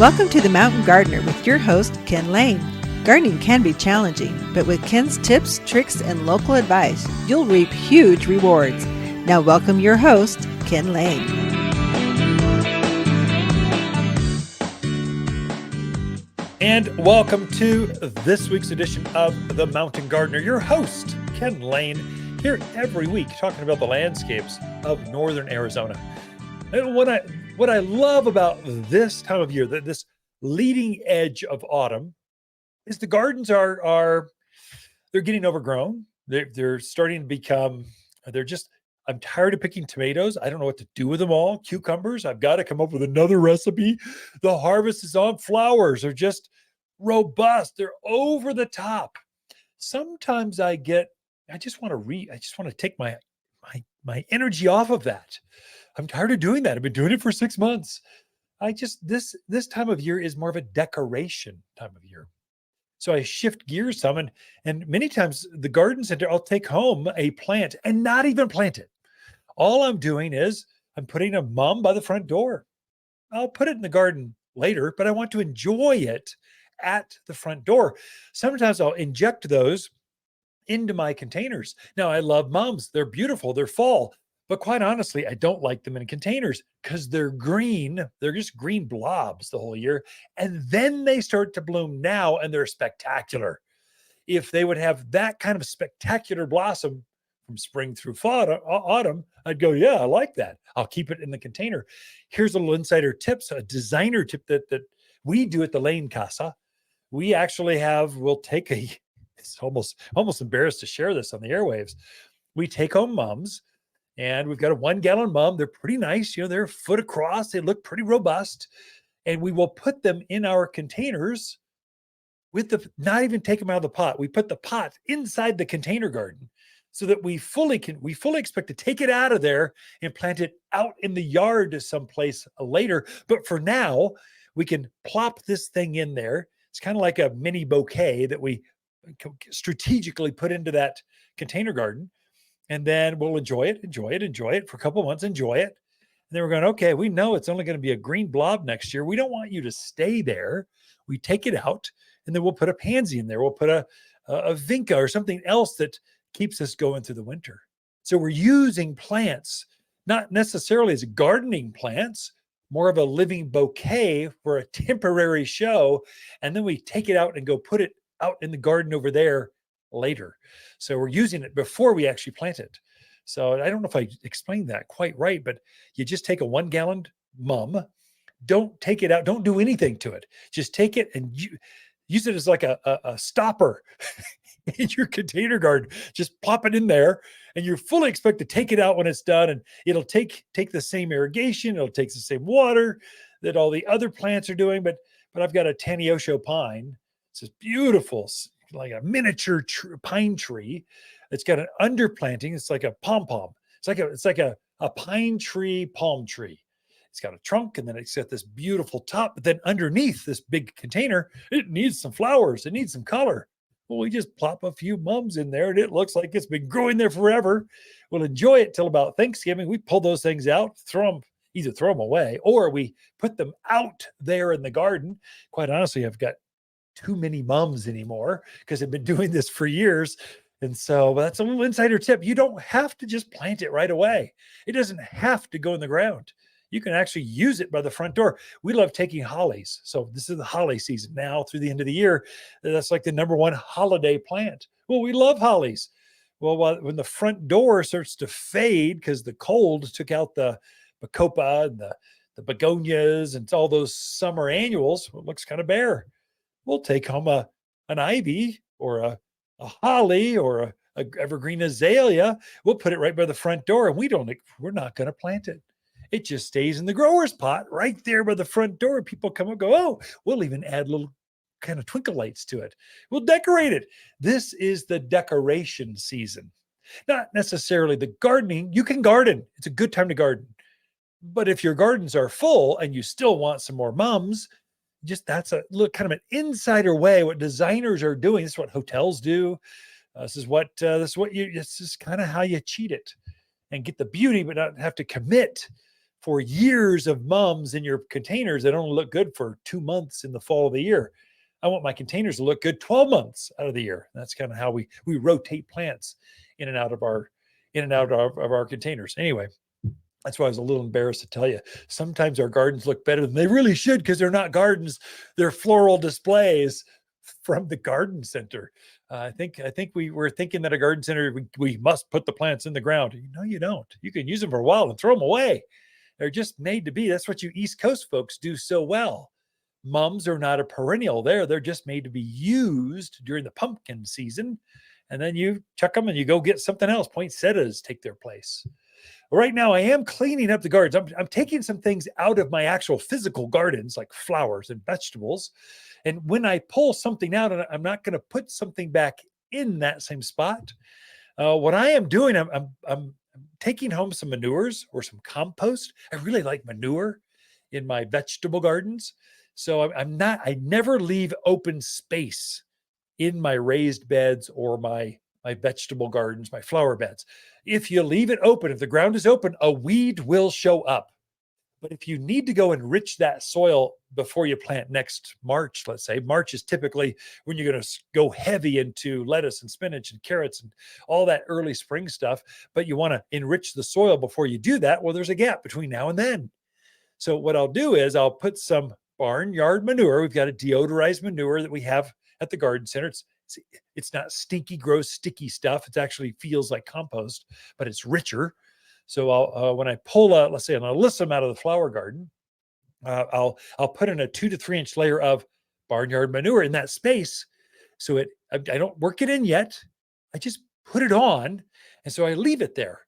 Welcome to The Mountain Gardener with your host, Ken Lane. Gardening can be challenging, but with Ken's tips, tricks, and local advice, you'll reap huge rewards. Now welcome your host, Ken Lane. And welcome to this week's edition of The Mountain Gardener. Your host, Ken Lane, here every week talking about the landscapes of northern Arizona. And what I love about this time of year, this leading edge of autumn, is the gardens they're getting overgrown. They're starting to become, I'm tired of picking tomatoes. I don't know what to do with them all. Cucumbers, I've got to come up with another recipe. The harvest is on. Flowers are just robust. They're over the top. Sometimes I just want to take my energy off of that. I'm tired of doing that. I've been doing it for 6 months. This time of year is more of a decoration time of year. So I shift gears some, and many times the garden center, I'll take home a plant and not even plant it. All I'm doing is I'm putting a mum by the front door. I'll put it in the garden later, but I want to enjoy it at the front door. Sometimes I'll inject those into my containers. Now, I love mums. They're beautiful. They're fall. But quite honestly, I don't like them in containers because they're green. They're just green blobs the whole year. And then they start to bloom now, and they're spectacular. If they would have that kind of spectacular blossom from spring through autumn, I'd go, yeah, I like that. I'll keep it in the container. Here's a little insider tips, a designer tip that we do at the Lane Casa. We actually it's almost embarrassed to share this on the airwaves. We take home mums. And we've got a 1 gallon mum. They're pretty nice. They're a foot across. They look pretty robust. And we will put them in our containers not even take them out of the pot. We put the pot inside the container garden so that we fully expect to take it out of there and plant it out in the yard someplace later. But for now, we can plop this thing in there. It's kind of like a mini bouquet that we strategically put into that container garden. And then we'll enjoy it for a couple of months, enjoy it. And then we're going, okay, we know it's only going to be a green blob next year. We don't want you to stay there. We take it out, and then we'll put a pansy in there. We'll put a vinca or something else that keeps us going through the winter. So we're using plants, not necessarily as gardening plants, more of a living bouquet for a temporary show. And then we take it out and go put it out in the garden over there later. So we're using it before we actually plant it. So I don't know if I explained that quite right, but you just take a 1 gallon mum, don't take it out, don't do anything to it. Just take it and use it as like a stopper in your container garden. Just pop it in there, and you fully expect to take it out when it's done. And it'll take the same irrigation, it'll take the same water that all the other plants are doing. But I've got a Taniosho pine. It's this beautiful, like a miniature pine tree. It's got an underplanting. It's like a pom-pom. It's like a pine tree, palm tree. It's got a trunk, and then it's got this beautiful top. But then underneath this big container, it needs some flowers. It needs some color. Well, we just plop a few mums in there, and it looks like it's been growing there forever. We'll enjoy it till about Thanksgiving. We pull those things out, either throw them away, or we put them out there in the garden. Quite honestly, I've got too many mums anymore because I've been doing this for years. And so that's a little insider tip. You don't have to just plant it right away. It doesn't have to go in the ground. You can actually use it by the front door. We love taking hollies. So this is the holly season now through the end of the year. That's like the number one holiday plant. Well, we love hollies. Well, when the front door starts to fade because the cold took out the bacopa and the begonias and all those summer annuals, it looks kind of bare. We'll take home an ivy or a holly or a evergreen azalea. We'll put it right by the front door, and we're not going to plant it. It just stays in the grower's pot right there by the front door. People come and go, oh, we'll even add little kind of twinkle lights to it. We'll decorate it. This is the decoration season. Not necessarily the gardening. You can garden. It's a good time to garden. But if your gardens are full and you still want some more mums, that's a look, kind of an insider way what designers are doing. This is what hotels do. This is kind of how you cheat it and get the beauty, but not have to commit for years of mums in your containers that only look good for 2 months in the fall of the year. I want my containers to look good 12 months out of the year. That's kind of how we rotate plants in and out of our containers. Anyway, that's why I was a little embarrassed to tell you. Sometimes our gardens look better than they really should because they're not gardens; they're floral displays from the garden center. I think we were thinking that a garden center we must put the plants in the ground. No, you don't. You can use them for a while and throw them away. They're just made to be. That's what you East Coast folks do so well. Mums are not a perennial there. They're just made to be used during the pumpkin season. And then you chuck them and you go get something else. Poinsettias take their place. Right now, I am cleaning up the gardens. I'm taking some things out of my actual physical gardens, like flowers and vegetables. And when I pull something out, and I'm not going to put something back in that same spot, what I am doing, I'm taking home some manures or some compost. I really like manure in my vegetable gardens. So I never leave open space in my raised beds or my vegetable gardens, my flower beds. If you leave it open, if the ground is open, a weed will show up. But if you need to go enrich that soil before you plant next March, let's say, March is typically when you're going to go heavy into lettuce and spinach and carrots and all that early spring stuff, but you want to enrich the soil before you do that. Well, there's a gap between now and then. So what I'll do is I'll put some barnyard manure. We've got a deodorized manure that we have at the garden center. It's not stinky, gross, sticky stuff. It actually feels like compost, but it's richer. So I'll when I pull, let's say an alyssum out of the flower garden, I'll put in a 2 to 3 inch layer of barnyard manure in that space. So I don't work it in yet. I just put it on, and so I leave it there.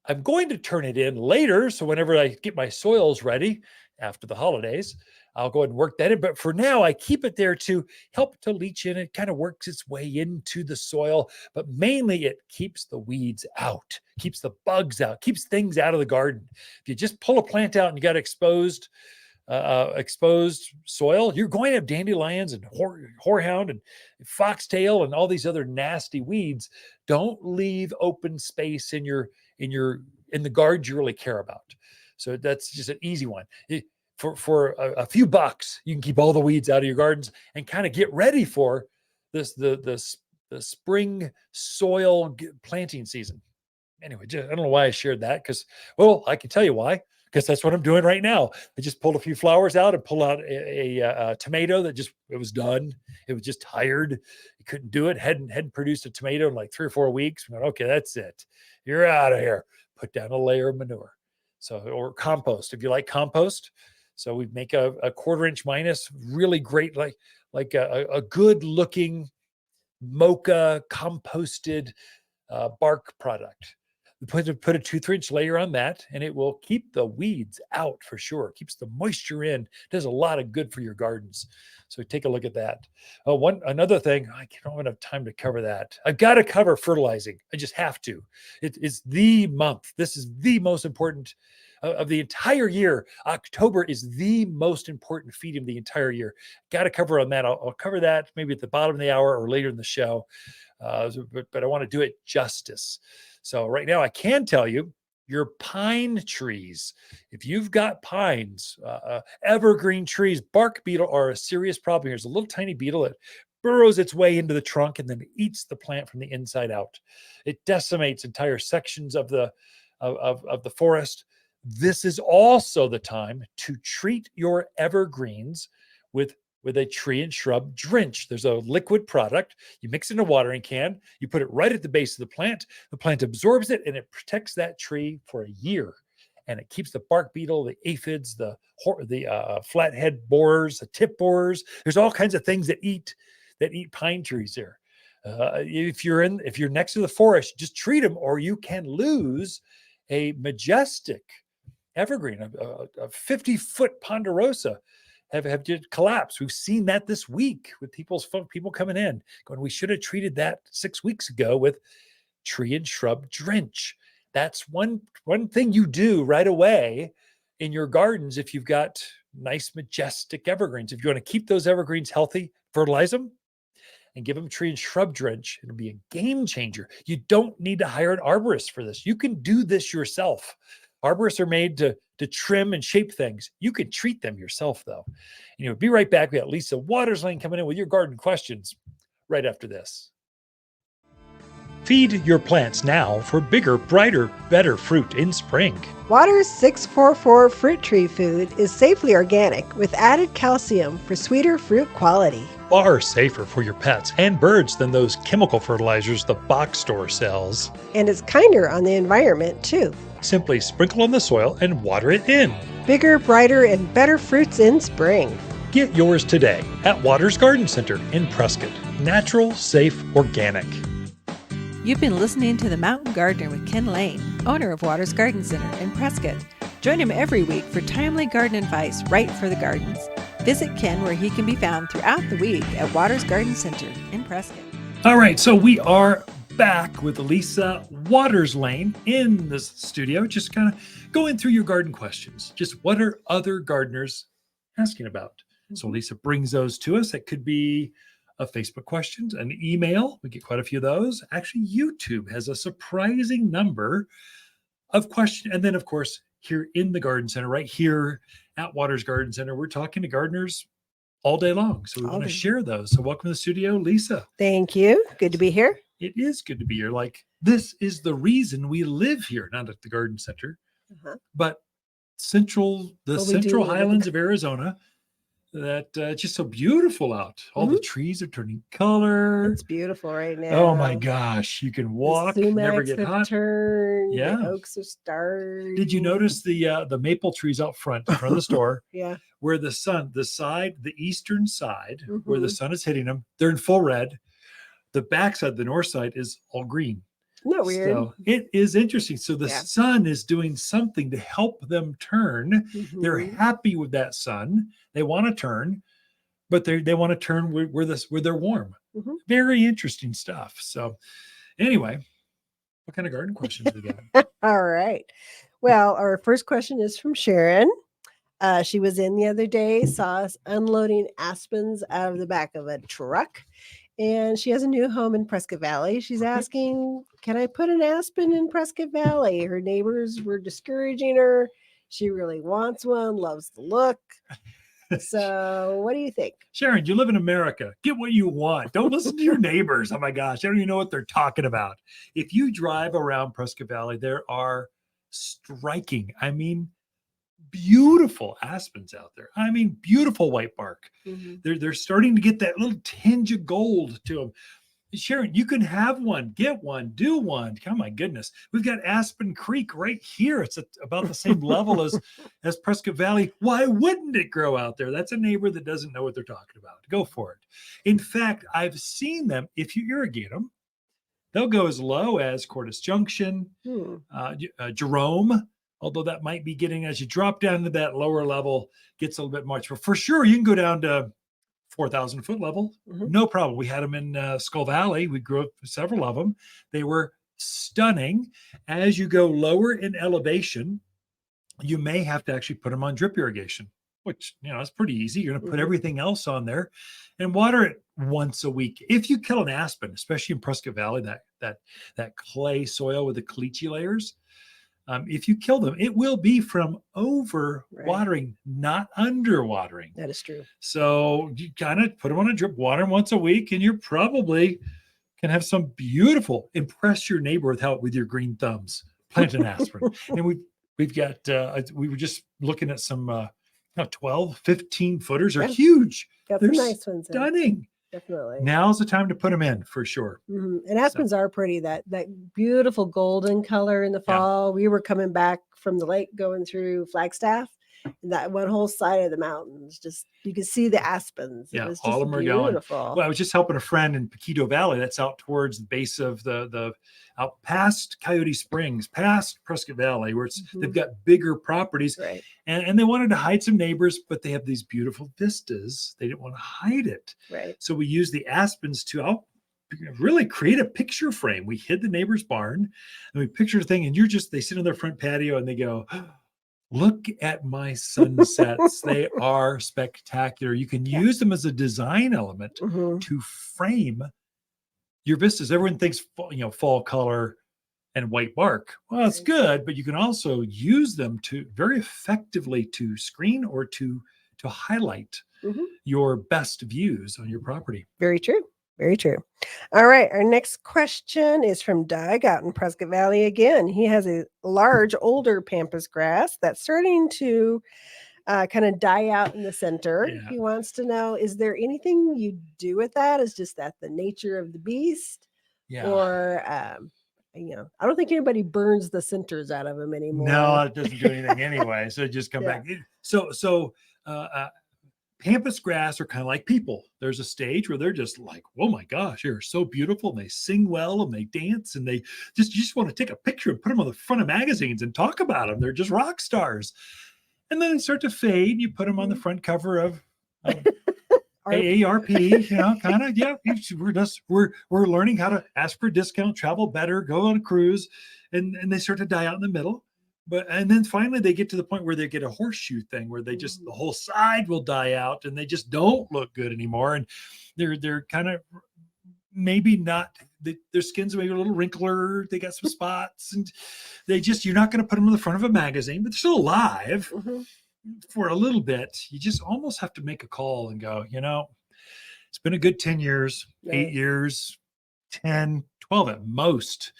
I'm going to turn it in later. So whenever I get my soils ready after the holidays, I'll go ahead and work that in. But for now, I keep it there to help to leach in. It kind of works its way into the soil, but mainly it keeps the weeds out, keeps the bugs out, keeps things out of the garden. If you just pull a plant out and you got exposed soil, you're going to have dandelions and horehound and foxtail and all these other nasty weeds. Don't leave open space in the gardens you really care about. So that's just an easy one. For a few bucks, you can keep all the weeds out of your gardens and kind of get ready for the spring soil planting season. Anyway, I don't know why I shared that because, well, I can tell you why. Because that's what I'm doing right now. I just pulled a few flowers out and pulled out a tomato that it was done. It was just tired. It couldn't do it. Hadn't produced a tomato in like 3 or 4 weeks. I'm going, okay, that's it. You're out of here. Put down a layer of manure. So, or compost, if you like compost. So we make a 1/4 inch minus, really great, like a good looking mocha composted bark product. Put a 2 3 inch layer on that, and it will keep the weeds out for sure. It keeps the moisture in. Does a lot of good for your gardens. So take a look at that. Another thing, I don't have time to cover that. I've got to cover fertilizing. I just have to. It's the month. This is the most important of the entire year. October is the most important feed of the entire year. Got to cover on that. I'll cover that maybe at the bottom of the hour or later in the show. But I want to do it justice. So right now I can tell you your pine trees, if you've got pines, evergreen trees, bark beetle are a serious problem. Here's a little tiny beetle that burrows its way into the trunk and then eats the plant from the inside out. It decimates entire sections of the forest. This is also the time to treat your evergreens with a tree and shrub drench. There's a liquid product. You mix it in a watering can. You put it right at the base of the plant. The plant absorbs it and it protects that tree for a year. And it keeps the bark beetle, the aphids, the flathead borers, the tip borers. There's all kinds of things that eat pine trees here. If you're next to the forest, just treat them, or you can lose a majestic evergreen, a 50-foot ponderosa. Have collapsed. We've seen that this week with people coming in going, we should have treated that 6 weeks ago with tree and shrub drench. That's one thing you do right away in your gardens if you've got nice majestic evergreens. If you want to keep those evergreens healthy, fertilize them and give them tree and shrub drench. It'll be a game changer. You don't need to hire an arborist for this. You can do this yourself. Arborists are made to trim and shape things. You can treat them yourself, though. Be right back. We got Lisa Watterslane coming in with your garden questions right after this. Feed your plants now for bigger, brighter, better fruit in spring. Waters 644 fruit tree food is safely organic with added calcium for sweeter fruit quality. Far safer for your pets and birds than those chemical fertilizers the box store sells. And it's kinder on the environment, too. Simply sprinkle on the soil and water it in. Bigger, brighter, and better fruits in spring. Get yours today at Watters Garden Center in Prescott. Natural, safe, organic. You've been listening to The Mountain Gardener with Ken Lane, owner of Watters Garden Center in Prescott. Join him every week for timely garden advice right for the gardens. Visit Ken where he can be found throughout the week at Watters Garden Center in Prescott. All right, so we are back with Lisa Watterslane in the studio, just kind of going through your garden questions. Just what are other gardeners asking about? So Lisa brings those to us. It could be a Facebook questions, an email. We get quite a few of those. Actually, YouTube has a surprising number of questions. And then, of course, here in the garden center, right here at Watters Garden Center, we're talking to gardeners all day long. So we want to share those. So welcome to the studio, Lisa. Thank you. Good to be here. It is good to be here. Like, this is the reason we live here, not at the garden center, but Central Highlands of Arizona. That it's just so beautiful out. All the trees are turning color. It's beautiful right now. Oh my gosh. You can walk, never get hot. Turned, yeah. The oaks are starting. Did you notice the maple trees out front in front of the store? Yeah. Where the eastern side, where the sun is hitting them, they're in full red. The backside, the north side, is all green. Isn't that weird? So it is interesting. So the sun is doing something to help them turn. They're happy with that sun. They want to turn, but they want to turn where they're warm. Very interesting stuff. So anyway, what kind of garden questions we got? All right. Well, our first question is from Sharon. She was in the other day, saw us unloading aspens out of the back of a truck. And she has a new home in Prescott Valley. She's asking, can I put an aspen in Prescott Valley? Her neighbors were discouraging her. She really wants one, loves the look. So what do you think? Sharon, you live in America. Get what you want. Don't listen to your neighbors. Oh my gosh, I don't even know what they're talking about. If you drive around Prescott Valley, there are striking, beautiful aspens out there. Beautiful white bark. They're starting to get that little tinge of gold to them. Sharon, you can have one, get one, do one. Oh my goodness. We've got Aspen Creek right here. It's about the same level as Prescott Valley. Why wouldn't it grow out there? That's a neighbor that doesn't know what they're talking about. Go for it. In fact, I've seen them, if you irrigate them, they'll go as low as Cordis Junction, Jerome, although that might be getting, as you drop down to that lower level, gets a little bit much. But for sure, you can go down to 4,000 foot level. No problem. We had them in Skull Valley. We grew up several of them. They were stunning. As you go lower in elevation, you may have to actually put them on drip irrigation, which, it's pretty easy. You're going to put everything else on there and water it once a week. If you kill an aspen, especially in Prescott Valley, that clay soil with the caliche layers, if you kill them, it will be from over watering, not under watering. That is true. So you kind of put them on a drip, water them once a week, and you're probably can have some beautiful, impress your neighbor with your green thumbs. Plant an aspen. And we've got, we were just looking at some 12, 15 footers are huge. Got They're some nice ones. Stunning. Definitely. Now's the time to put them in for sure. And aspens are pretty, that beautiful golden color in the fall. We were coming back from the lake going through Flagstaff, and that one whole side of the mountains, just you could see the aspens. Yeah, it was just all of them beautiful. are going. Well, I was just helping a friend in Paquito Valley. That's out towards the base of the out past Coyote Springs, past Prescott Valley, where they've got bigger properties. Right. And they wanted to hide some neighbors, but they have these beautiful vistas. They didn't want to hide it. Right. So we used the aspens to really create a picture frame. We hid the neighbor's barn and we pictured a thing, and they sit on their front patio and they go, look at my sunsets. They are spectacular. You can use them as a design element to frame your vistas. Everyone thinks, fall color, and white bark. Well, it's Right. good, but you can also use them to very effectively to screen or to highlight Mhm. your best views on your property. Very true. Very true. All right. Our next question is from Doug out in Prescott Valley again. He has a large, older pampas grass that's starting to kind of die out in the center. Yeah. He wants to know, is there anything you do with that? Is just that the nature of the beast? Yeah. Or, I don't think anybody burns the centers out of them anymore. No, it doesn't do anything anyway. So just come Yeah. back. Pampas grass are kind of like people. There's a stage where they're just like, oh my gosh, they're so beautiful. And they sing well and they dance and you just want to take a picture and put them on the front of magazines and talk about them. They're just rock stars. And then they start to fade. You put them on the front cover of AARP, kind of, yeah. We're learning how to ask for a discount, travel better, go on a cruise, and they start to die out in the middle. And then finally they get to the point where they get a horseshoe thing where they just, the whole side will die out and they just don't look good anymore. And they're kind of maybe not, their skin's maybe a little wrinkler. They got some spots and you're not going to put them in the front of a magazine, but they're still alive. Mhm. For a little bit. You just almost have to make a call and go, it's been a good 10 years, Right. 8 years, 10, 12 at most.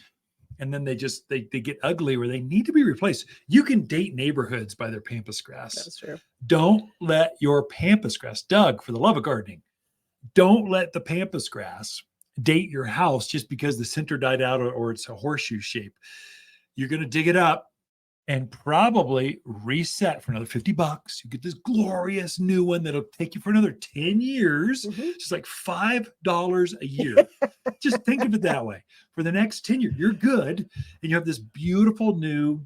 And then they get ugly where they need to be replaced. You can date neighborhoods by their pampas grass. That's true. Don't let your pampas grass, Doug, for the love of gardening, don't let the pampas grass date your house just because the center died out or it's a horseshoe shape. You're going to dig it up and probably reset for another $50. You get this glorious new one that'll take you for another 10 years. Mhm. Just like $5 a year. Just think of it that way. For the next 10 years, you're good. And you have this beautiful new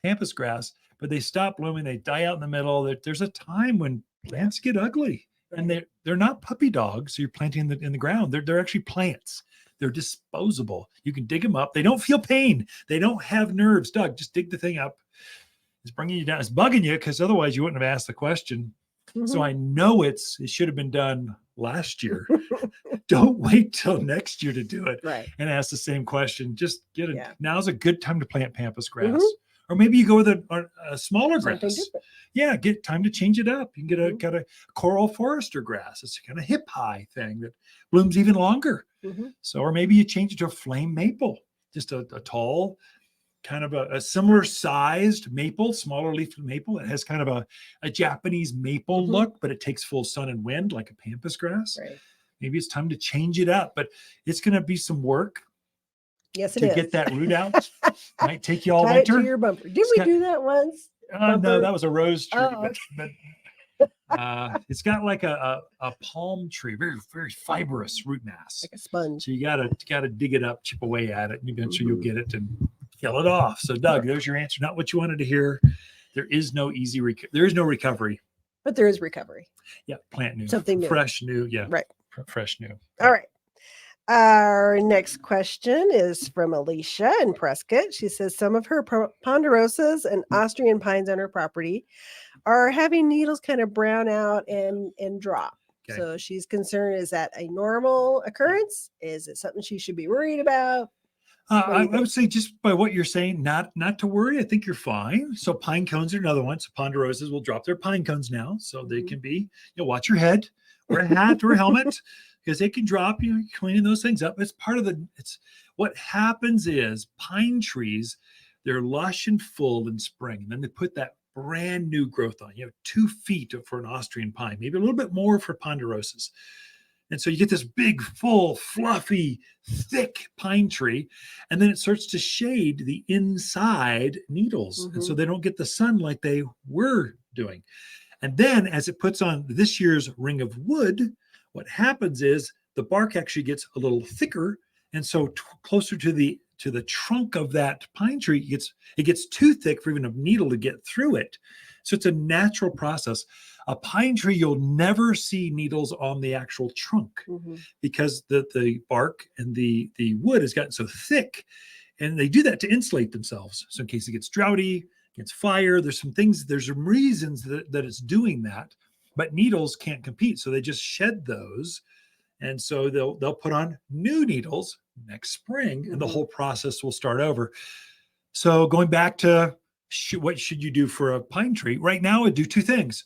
pampas grass, but they stop blooming. They die out in the middle. There's a time when plants get ugly. And they're not puppy dogs. So you're planting in the ground. They're actually plants. They're disposable. You can dig them up. They don't feel pain. They don't have nerves. Doug, just dig the thing up. It's bringing you down. It's bugging you because otherwise you wouldn't have asked the question. Mhm. So I know it should have been done last year. Don't wait till next year to do it. Right. And ask the same question. Just get it. Yeah. Now's a good time to plant pampas grass. Mhm. Or maybe you go with a smaller Something grass. different. Yeah, get time to change it up. You can get Mhm. a coral forester grass. It's a kind of hip high thing that blooms even longer. Mhm. So, or maybe you change it to a flame maple, just a tall, kind of a similar sized maple, smaller leaf maple. It has kind of a Japanese maple Mhm. look, but it takes full sun and wind like a pampas grass. Right. Maybe it's time to change it up, but it's going to be some work Yes, it to is. get that root out. Might take you all Tie it to winter. your bumper. Did we do that once? No, bumper? that was a rose tree, Oh, but it's got like a palm tree, very, very fibrous root mass. like a sponge. So you gotta dig it up, chip away at it, and eventually you'll Mhm. get it and kill it off. So Doug, there's your answer. Not what you wanted to hear. There is no there is no recovery. But there is recovery. Yeah, plant new, Something new. fresh new. Yeah, Right. Fresh new. All right. Our next question is from Alicia in Prescott. She says some of her ponderosas and Austrian pines on her property are having needles kind of brown out and drop. Okay. So she's concerned, is that a normal occurrence? Is it something she should be worried about? I would say just by what you're saying, not to worry. I think you're fine. So pine cones are another one. So ponderosas will drop their pine cones now. So they can be, watch your head, wear a hat or a helmet because they can drop, cleaning those things up. It's part of what happens is pine trees, they're lush and full in spring. And then they put that brand new growth on. 2 feet for an Austrian pine, maybe a little bit more for ponderosas. And so you get this big, full, fluffy, thick pine tree, and then it starts to shade the inside needles. Mhm. And so they don't get the sun like they were doing. And then as it puts on this year's ring of wood, what happens is the bark actually gets a little thicker. And so closer to the trunk of that pine tree, it gets too thick for even a needle to get through it. So it's a natural process. A pine tree, you'll never see needles on the actual trunk because the bark and the wood has gotten so thick, and they do that to insulate themselves. So in case it gets droughty, gets fire, there's some reasons that it's doing that, but needles can't compete. So they just shed those And so they'll put on new needles next spring, and the whole process will start over. So going back to what should you do for a pine tree? Right now, I'd do two things.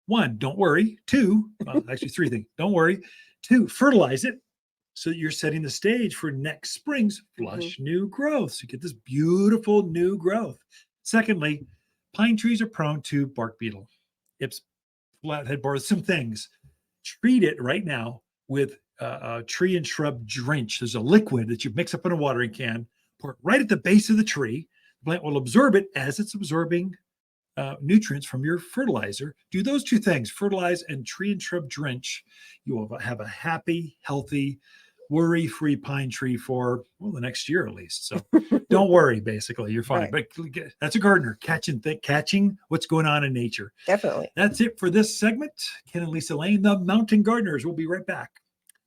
One, don't worry. Two, actually three things. Don't worry. Two, fertilize it so that you're setting the stage for next spring's flush new growth. So you get this beautiful new growth. Secondly, pine trees are prone to bark beetle, Ips, flathead borer, some things. Treat it right now with a tree and shrub drench. There's a liquid that you mix up in a watering can, pour it right at the base of the tree. The plant will absorb it as it's absorbing nutrients from your fertilizer. Do those two things, fertilize and tree and shrub drench. You will have a happy, healthy, worry-free pine tree for, well, the next year at least. So don't worry, basically, you're fine. Right. But that's a gardener, catching what's going on in nature. Definitely. That's it for this segment. Ken and Lisa Lane, the Mountain Gardeners. We'll be right back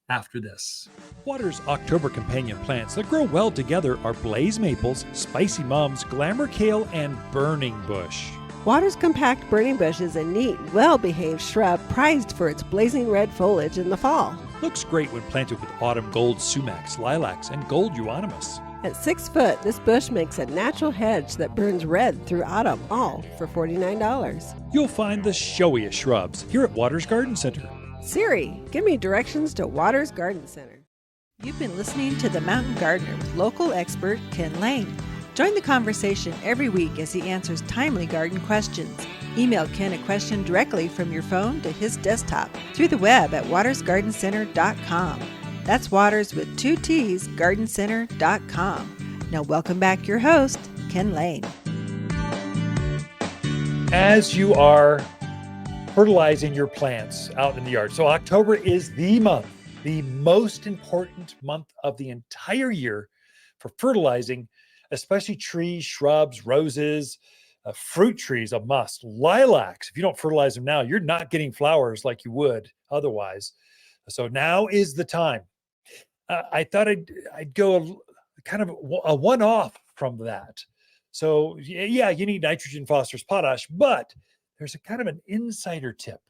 after this. Waters October companion plants that grow well together are blaze maples, spicy mums, glamour kale, and burning bush. Waters compact burning bush is a neat, well-behaved shrub prized for its blazing red foliage in the fall. Looks great when planted with autumn gold sumacs, lilacs, and gold euonymus. At 6 foot, this bush makes a natural hedge that burns red through autumn, all for $49. You'll find the showiest shrubs here at Waters Garden Center. Siri, give me directions to Waters Garden Center. You've been listening to The Mountain Gardener with local expert Ken Lane. Join the conversation every week as he answers timely garden questions. Email Ken a question directly from your phone to his desktop through the web at wattersgardencenter.com. That's Waters with 2 T's, gardencenter.com. Now welcome back your host, Ken Lane. As you are fertilizing your plants out in the yard, so October is the month, the most important month of the entire year for fertilizing, especially trees, shrubs, roses, fruit trees, a must. Lilacs, if you don't fertilize them now, you're not getting flowers like you would otherwise. So now is the time. I thought I'd go kind of a one-off from that. So yeah, you need nitrogen, phosphorus, potash, but there's a kind of an insider tip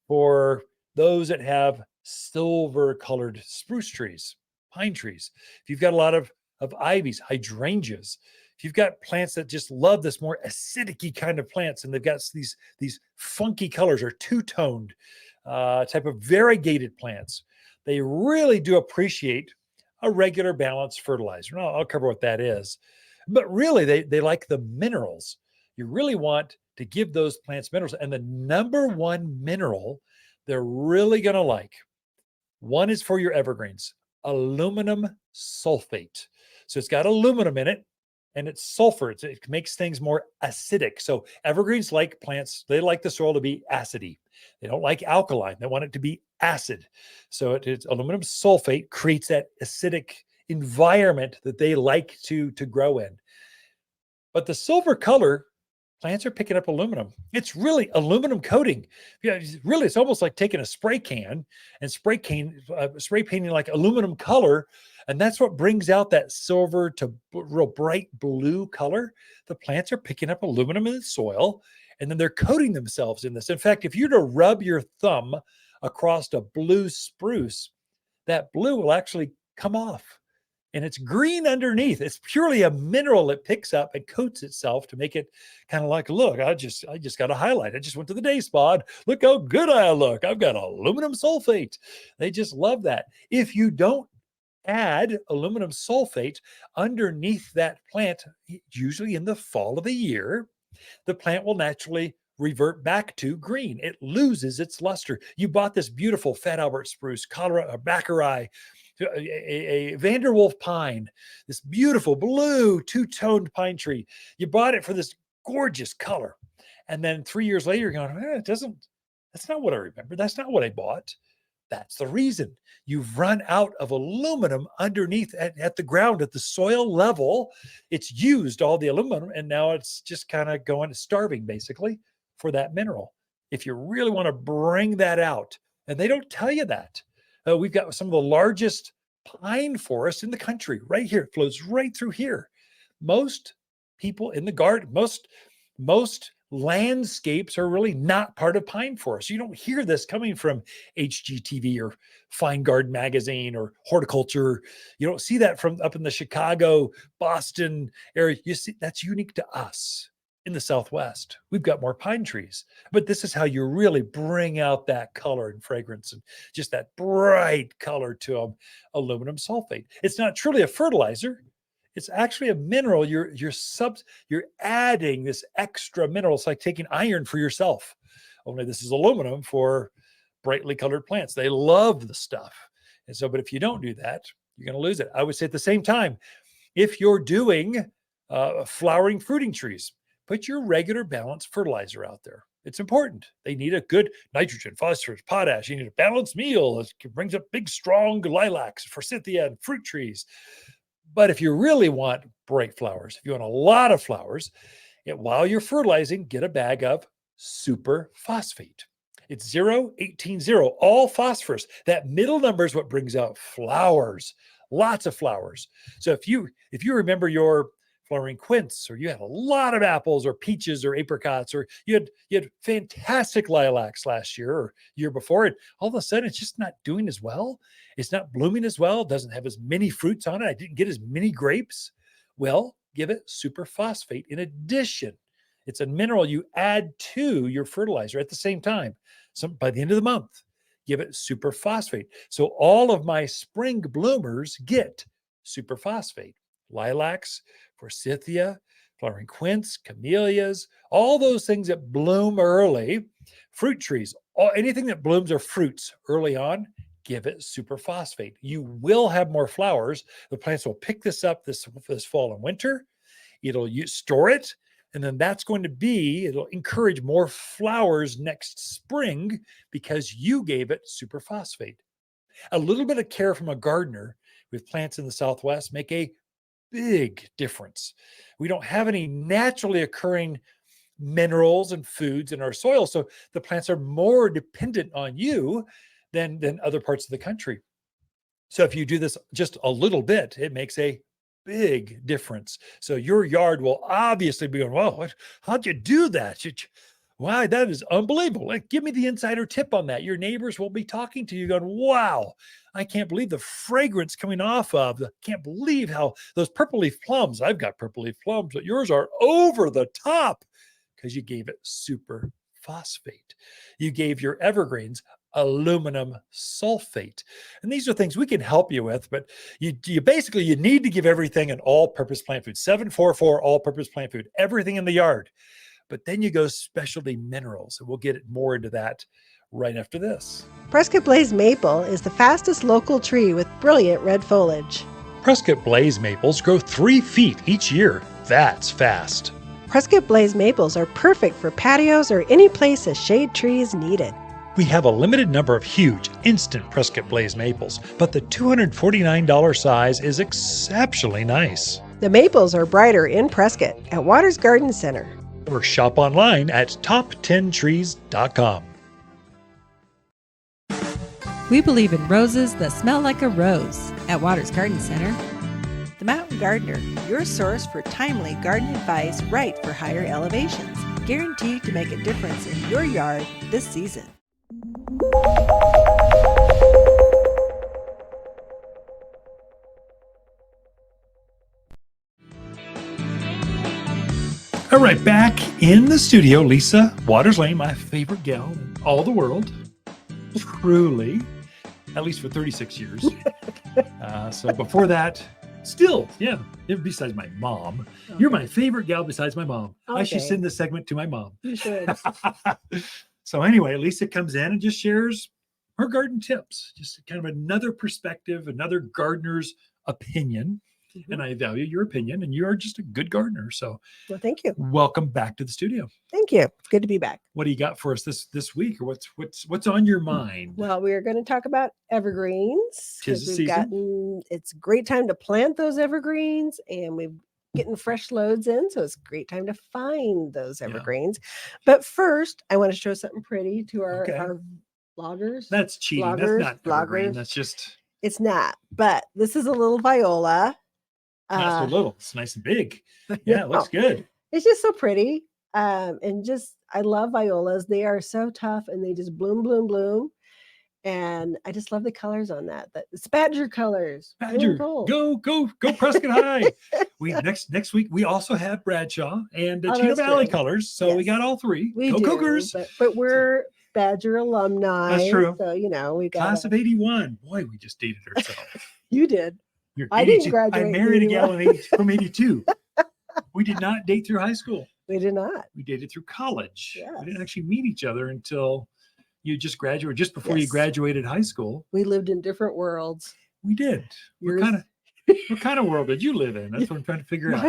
for those that have silver-colored spruce trees, pine trees. If you've got a lot of ivies, hydrangeas, if you've got plants that just love this more acidic-y kind of plants, and they've got these funky colors or two-toned type of variegated plants, they really do appreciate a regular balanced fertilizer. And I'll cover what that is. But really, they like the minerals. You really want to give those plants minerals. And the number one mineral they're really going to like, one is for your evergreens, aluminum sulfate. So it's got aluminum in it, and it's sulfur. It makes things more acidic. So evergreens like plants, they like the soil to be acidy. They don't like alkaline. They want it to be acid. So it's aluminum sulfate creates that acidic environment that they like to grow in. But the silver color, plants are picking up aluminum. It's really aluminum coating. Yeah, really, it's almost like taking a spray can and spray painting like aluminum color. And that's what brings out that silver to real bright blue color. The plants are picking up aluminum in the soil, and then they're coating themselves in this. In fact, if you were to rub your thumb across a blue spruce, that blue will actually come off. And it's green underneath. It's purely a mineral that picks up and coats itself to make it kind of like, look, I just got a highlight. I just went to the day spa. Look how good I look. I've got aluminum sulfate. They just love that. If you don't add aluminum sulfate underneath that plant, usually in the fall of the year, the plant will naturally revert back to green. It loses its luster. You bought this beautiful Fat Albert spruce, Colorado, Baccarat, a Vanderwolf pine, this beautiful blue two-toned pine tree. You bought it for this gorgeous color. And then 3 years later, you're going, that's not what I remember. That's not what I bought. That's the reason. You've run out of aluminum underneath at the ground, at the soil level. It's used all the aluminum, and now it's just kind of going starving, basically, for that mineral. If you really want to bring that out, and they don't tell you that. We've got some of the largest pine forests in the country right here. It flows right through here. Most people in the garden, most landscapes are really not part of pine forest. You don't hear this coming from HGTV or Fine Garden Magazine or horticulture. You don't see that from up in the Chicago, Boston area. You see, that's unique to us in the Southwest. We've got more pine trees, but this is how you really bring out that color and fragrance and just that bright color to aluminum sulfate. It's not truly a fertilizer. It's actually a mineral. You're adding this extra mineral. It's like taking iron for yourself. Only this is aluminum for brightly colored plants. They love the stuff. And so, but if you don't do that, you're going to lose it. I would say at the same time, if you're doing flowering fruiting trees, put your regular balanced fertilizer out there. It's important. They need a good nitrogen, phosphorus, potash. You need a balanced meal. It brings up big, strong lilacs, forsythia, and fruit trees. But if you really want bright flowers, if you want a lot of flowers, while you're fertilizing, get a bag of super phosphate. It's 0,18,0, all phosphorus. That middle number is what brings out flowers, lots of flowers. So if you remember your flowering quince, or you had a lot of apples or peaches or apricots, or you had fantastic lilacs last year or year before, and all of a sudden it's just not doing as well. It's not blooming as well. It doesn't have as many fruits on it. I didn't get as many grapes. Well, give it superphosphate in addition. It's a mineral you add to your fertilizer at the same time. So by the end of the month, give it superphosphate. So all of my spring bloomers get superphosphate. Lilacs, forsythia, flowering quince, camellias, all those things that bloom early, fruit trees, anything that blooms or fruits early on, give it superphosphate. You will have more flowers. The plants will pick this up this fall and winter. You store it, and then it'll encourage more flowers next spring because you gave it superphosphate. A little bit of care from a gardener with plants in the Southwest make a big difference. We don't have any naturally occurring minerals and foods in our soil, so the plants are more dependent on you than other parts of the country. So if you do this just a little bit, it makes a big difference. So your yard will obviously be going, "Whoa, how'd you do that? Wow, that is unbelievable." Like, give me the insider tip on that. Your neighbors will be talking to you going, "Wow, I can't believe the fragrance coming off of, can't believe how those purple leaf plums, I've got purple leaf plums, but yours are over the top," because you gave it super phosphate. You gave your evergreens aluminum sulfate. And these are things we can help you with, but you need to give everything an all-purpose plant food, 744 all-purpose plant food, everything in the yard. But then you go specialty minerals, and we'll get more into that right after this. Prescott Blaze maple is the fastest local tree with brilliant red foliage. Prescott Blaze maples grow 3 feet each year. That's fast. Prescott Blaze maples are perfect for patios or any place a shade tree is needed. We have a limited number of huge, instant Prescott Blaze maples, but the $249 size is exceptionally nice. The maples are brighter in Prescott at Watters Garden Center. Or shop online at top10trees.com. We believe in roses that smell like a rose at Watters Garden Center. The Mountain Gardener, your source for timely garden advice right for higher elevations. Guaranteed to make a difference in your yard this season. All right, back in the studio, Lisa Waters-Lane, my favorite gal in all the world, truly, at least for 36 years. So before that, still, yeah, besides my mom. Okay. You're my favorite gal besides my mom. Okay. I should send this segment to my mom. You should. So anyway, Lisa comes in and just shares her garden tips, just kind of another perspective, another gardener's opinion. Mm-hmm. And I value your opinion, and you are just a good gardener. So, well, thank you. Welcome back to the studio. Thank you. It's good to be back. What do you got for us this week, or what's on your mind? Well, we are going to talk about evergreens. 'Tis the season. It's a great time to plant those evergreens, and we're getting fresh loads in, so it's a great time to find those evergreens. Yeah. But first, I want to show something pretty to our bloggers. That's cheating. Bloggers, that's not evergreen. That's just. It's not, but this is a little viola. Not so little. It's nice and big. Yeah, it looks good. It's just so pretty. And just, I love violas. They are so tough and they just bloom, bloom, bloom. And I just love the colors on that. It's Badger colors. Blue and Badger, gold. go Prescott High. We next week we also have Bradshaw and Oh, Chino that's Valley true. colors. So we Yes. got all three. We Go do, Cougars. but we're Badger alumni. That's true. So, we got Class of 81. Boy, we just dated ourselves. You did. You're I didn't 82. graduate I in married a gal 81. from 82. We did not date through high school. We did not. We dated through college. Yes. We didn't actually meet each other until you just graduated, just before you Yes. graduated high school. We lived in different worlds. We did. Yours- What kind of world did you live in? That's what I'm trying to figure out.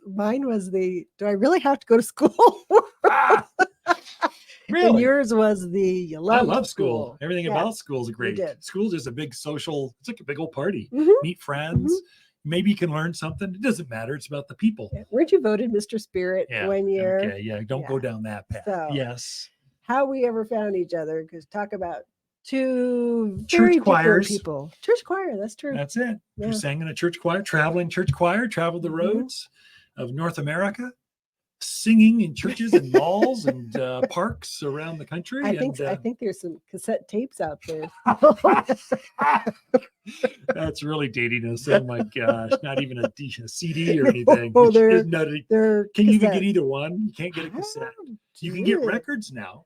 Mine was do I really have to go to school? Ah, And really? yours was you I loved love school. Everything Yeah. about school is great. did. School's just a big social, it's like a big old party. Mhm. Meet friends. Maybe you can learn something. It doesn't matter. It's about the people. Yeah. Weren't you voted Mr. Spirit Yeah. one year? Okay. Yeah. Don't go Yeah. down that path. So- Yes. How we ever found each other? Because talk about two Church very different choirs. people. Church choir. That's true. That's it. Yeah. You sang in a church choir, traveling church choir, traveled the Mhm. roads of North America, singing in churches and malls and parks around the country. I think there's some cassette tapes out there. That's really dating us. Oh my gosh. Not even a CD or anything. Oh, Which they're- is nutty. They're Can you even cassette. get either one? You can't get a cassette. You can get records now,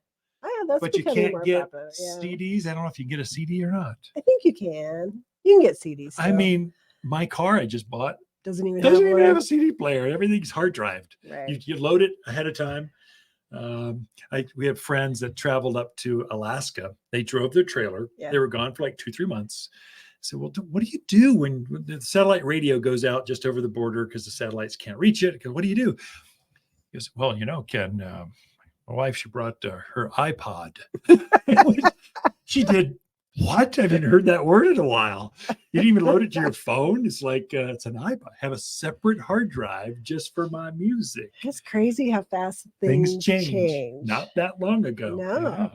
That's but you becoming can't more get popular, yeah. CDs. I don't know if you can get a CD or not. I think you can. You can get CDs. I mean, my car I just bought doesn't even doesn't have even one. have a CD player. Everything's hard drived. Right. You load it ahead of time. We have friends that traveled up to Alaska. They drove their trailer. Yeah. They were gone for like 2-3 months. I said, well, what do you do when the satellite radio goes out just over the border because the satellites can't reach it? What do you do? He goes, well, Ken, my wife, she brought her iPod. She did what? I haven't heard that word in a while. You didn't even load it to your phone. It's like, it's an iPod. Have a separate hard drive just for my music. It's crazy how fast Things change. change. Not that long ago. No.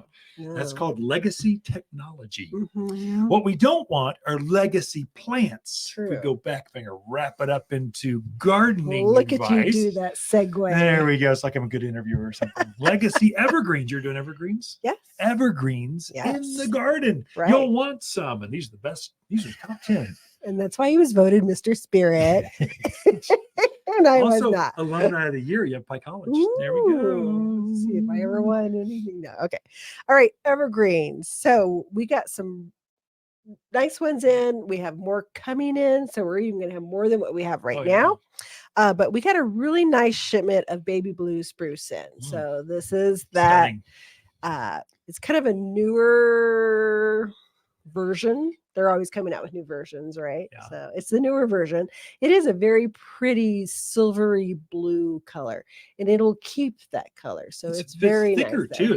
That's called legacy technology. Mhm. What we don't want are legacy plants. If we True. go back, if I can wrap it up into gardening Look advice. at you do that segue. There we go. It's like I'm a good interviewer or something. Legacy evergreens. You're doing evergreens? Yes. Evergreens in Yes. the garden. Right. You'll want some. And these are the best. These are top 10. And that's why he was voted Mr. Spirit. And I Also, was not. alumni of the year. You have Pike College. There we go. Ooh, let's see if I ever won anything. No. Okay. All right. Evergreens. So we got some nice ones in. We have more coming in. So we're even going to have more than what we have right Oh, yeah. now. But we got a really nice shipment of baby blue spruce in. So this is that. Stunning. It's kind of a newer version. They're always coming out with new versions, right? Yeah. So it's the newer version. It is a very pretty silvery blue color, and it'll keep that color. So it's very thicker nice too.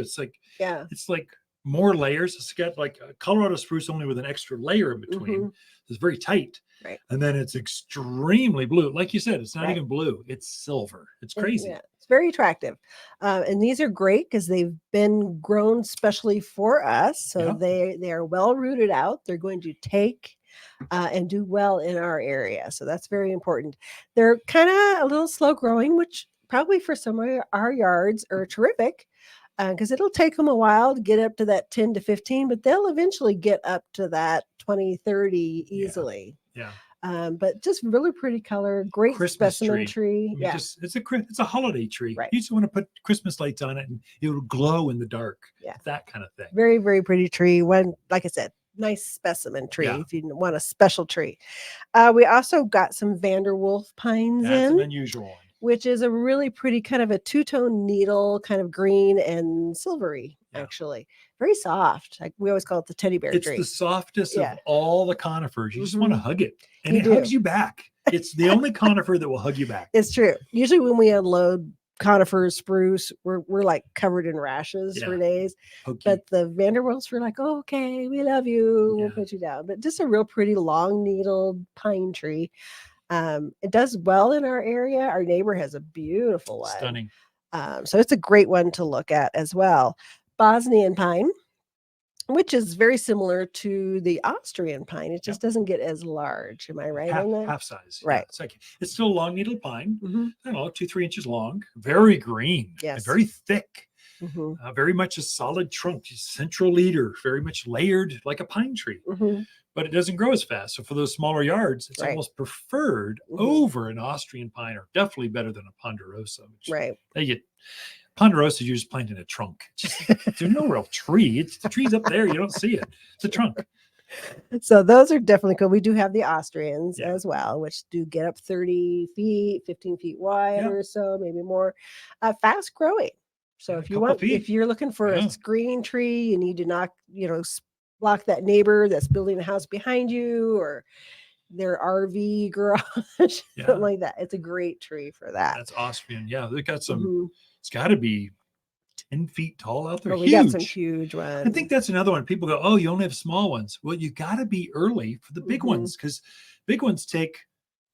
there. It's like more layers. It's got like a Colorado spruce only with an extra layer in between. Mhm. It's very tight. Right. And then it's extremely blue. Like you said, it's not Right. even blue. It's silver. It's crazy. Yeah, it's very attractive. And these are great because they've been grown specially for us. So Yeah. they are well rooted out. They're going to take and do well in our area. So that's very important. They're kind of a little slow growing, which probably for some of our yards are terrific because it'll take them a while to get up to that 10 to 15, but they'll eventually get up to that 20, 30 easily. Yeah. But just really pretty color, great Christmas specimen I tree. mean, Yeah. it's a holiday tree. Right. You just want to put Christmas lights on it and it'll glow in the dark. Yeah. That kind of thing. Very, very pretty tree. One, like I said, nice specimen tree Yeah. if you want a special tree. We also got some Vanderwolf pines That's in, an unusual one. which is a really pretty kind of a two-tone needle, kind of green and silvery, Yeah. actually. Very soft. Like we always call it the teddy bear It's tree. the softest Yeah. of all the conifers. You just want to Mhm. hug it. And You it do. hugs you back. It's the only conifer that will hug you back. It's true. Usually when we unload conifers, spruce, we're like covered in rashes for Yeah. days. Hug you. But the Vanderwolfs were like, oh, okay, we love you. We'll Yeah. put you down. But just a real pretty long needled pine tree. It does well in our area. Our neighbor has a beautiful one. Stunning. So it's a great one to look at as well. Bosnian pine. which is very similar to the Austrian pine. It just doesn't get as large. Am I right on that? Half size. Right. Yeah, it's still a long needle pine. Mm-hmm. I don't know, 2-3 inches long, very green, and very thick. Mm-hmm. Very much a solid trunk, central leader, very much layered like a pine tree. Mm-hmm. But it doesn't grow as fast. So for those smaller yards, it's almost preferred over an Austrian pine, or definitely better than a ponderosa. They get ponderosa, you're just planting a trunk. There's no real tree. The tree's up there. You don't see it. It's a trunk. So those are definitely cool. We do have the Austrians as well, which do get up 30 feet, 15 feet wide or so, maybe more. Fast growing. So if you're looking for a screen tree, you need to knock, block that neighbor that's building a house behind you, or their RV garage, something like that. It's a great tree for that. That's Austrian. Yeah, they got some. It's got to be 10 feet tall out there. We got some huge ones. I think that's another one. People go, "Oh, you only have small ones." Well, you got to be early for the big ones, because big ones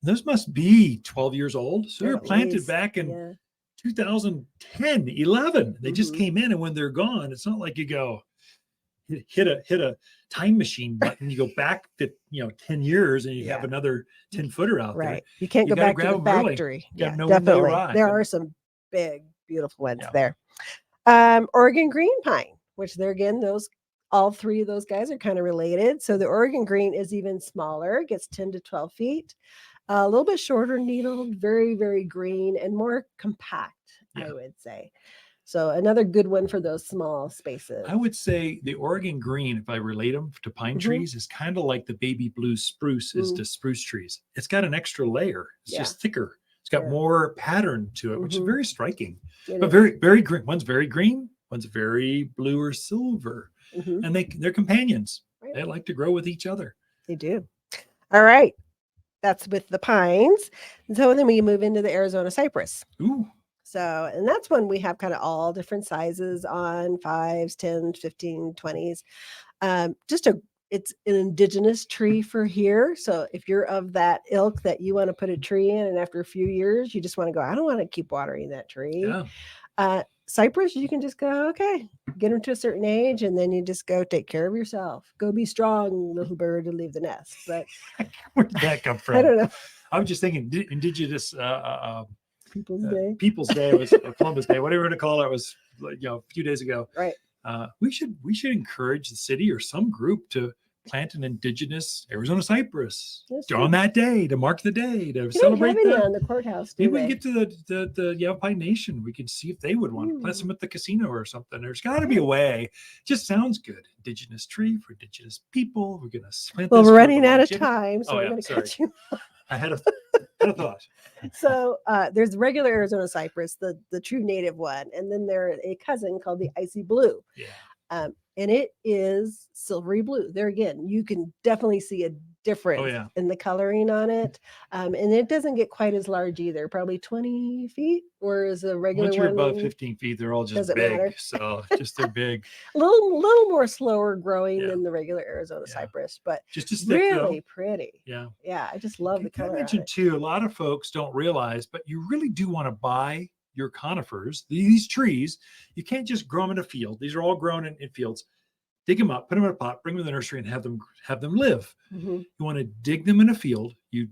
those must be 12 years old. So they're planted back in 2010, 11. They just came in, and when they're gone, it's not like you go hit a time machine button. You go back to 10 years, and you have another 10-footer out there. You can't go back to the factory. Definitely. There are some big, beautiful ones there. Oregon green pine, which all three of those guys are kind of related. So the Oregon green is even smaller. It gets 10 to 12 feet. A little bit shorter needle, very, very green, and more compact, I would say. So another good one for those small spaces. I would say the Oregon green, if I relate them to pine trees, is kind of like the baby blue spruce is to spruce trees. It's got an extra layer. It's just thicker. It's got more pattern to it, which is very striking. But very, very green. One's very green. One's very blue or silver. And they're companions. They like to grow with each other. They do. All right. That's with the pines. So then we move into the Arizona cypress. Ooh. So, and that's when we have kind of all different sizes on 5s, 10s, 15, 20s. It's an indigenous tree for here. So if you're of that ilk that you want to put a tree in, and after a few years, you just want to go, I don't want to keep watering that tree. Cypress, you can just go, okay, get them to a certain age, and then you just go take care of yourself. Go be strong, little bird, and leave the nest. But where did that come from? I don't know. I was just thinking, indigenous People's Day was Columbus Day, whatever you want to call it, was a few days ago. Right. We should encourage the city or some group to plant an indigenous Arizona cypress on that day, to mark the day, to celebrate that. On the courthouse. Maybe we can get to the Yavapai Nation. We can see if they would want to plant some at the casino or something. There's got to be a way. Just sounds good. Indigenous tree for indigenous people. We're gonna plant. Well, we're running out of time, so we're gonna cut you. I had a thought. So there's regular Arizona cypress, the true native one, and then there's a cousin called the icy blue. And it is silvery blue. There again, you can definitely see a difference in the coloring on it. And it doesn't get quite as large either, probably 20 feet, whereas a regular Once you're one, above 15 feet, they're all just big. Matter. So they're big. a little more slower growing than the regular Arizona cypress, but just as really pretty. Yeah. I just love the color. I mentioned too, a lot of folks don't realize, but you really do want to buy your conifers, these trees. You can't just grow them in a field. These are all grown in fields. Dig them up, put them in a pot, bring them to the nursery, and have them live. You want to dig them in a field. You